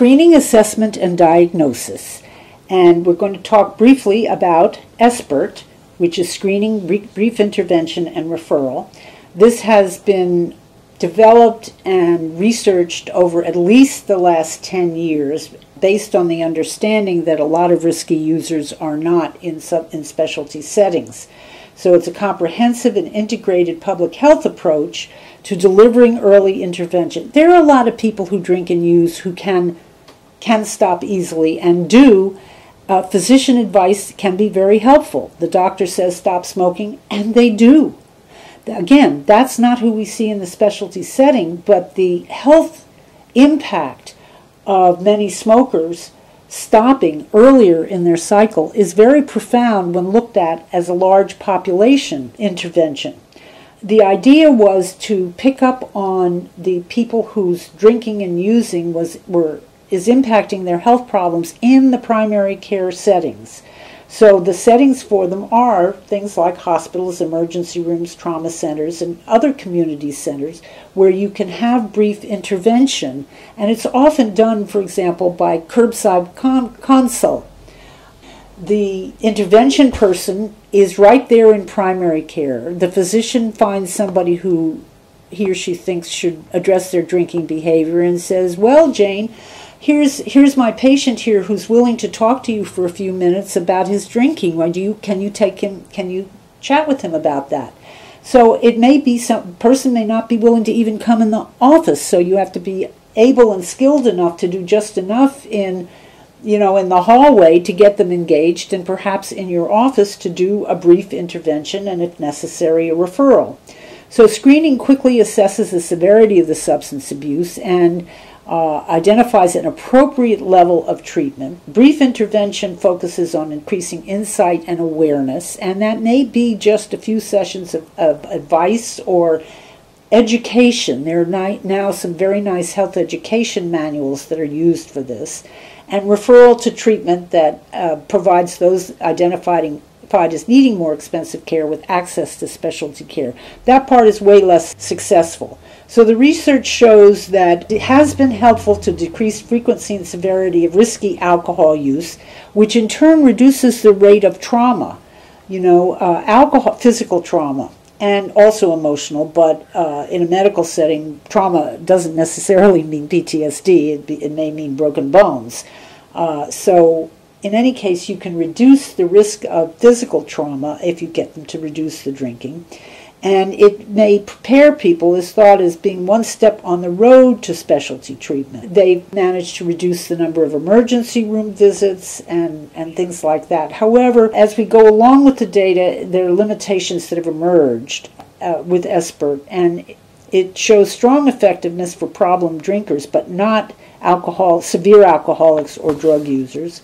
screening, assessment, and diagnosis. And we're going to talk briefly about SBIRT, which is screening, brief intervention, and referral. This has been developed and researched over at least the last 10 years based on the understanding that a lot of risky users are not in specialty settings. So it's a comprehensive and integrated public health approach to delivering early intervention. There are a lot of people who drink and use who can stop easily and do. Physician advice can be very helpful. The doctor says stop smoking, and they do. Again, that's not who we see in the specialty setting, but the health impact of many smokers stopping earlier in their cycle is very profound when looked at as a large population intervention. The idea was to pick up on the people whose drinking and using is impacting their health problems in the primary care settings. So the settings for them are things like hospitals, emergency rooms, trauma centers, and other community centers where you can have brief intervention. And it's often done, for example, by curbside consult. The intervention person is right there in primary care. The physician finds somebody who he or she thinks should address their drinking behavior and says, well, Jane, here's my patient here who's willing to talk to you for a few minutes about his drinking. Can you chat with him about that? So it may be some person may not be willing to even come in the office, so you have to be able and skilled enough to do just enough in the hallway to get them engaged, and perhaps in your office to do a brief intervention and, if necessary, a referral. So screening quickly assesses the severity of the substance abuse and identifies an appropriate level of treatment. Brief intervention focuses on increasing insight and awareness, and that may be just a few sessions of advice or education. There are now some very nice health education manuals that are used for this, and referral to treatment that provides those identified as needing more expensive care with access to specialty care. That part is way less successful. So the research shows that it has been helpful to decrease frequency and severity of risky alcohol use, which in turn reduces the rate of trauma, alcohol, physical trauma, and also emotional, but in a medical setting, trauma doesn't necessarily mean PTSD, it may mean broken bones. So in any case, you can reduce the risk of physical trauma if you get them to reduce the drinking. And it may prepare people, is thought as being one step on the road to specialty treatment. They've managed to reduce the number of emergency room visits and things like that. However, as we go along with the data, there are limitations that have emerged with SBIRT, and it shows strong effectiveness for problem drinkers, but not severe alcoholics or drug users.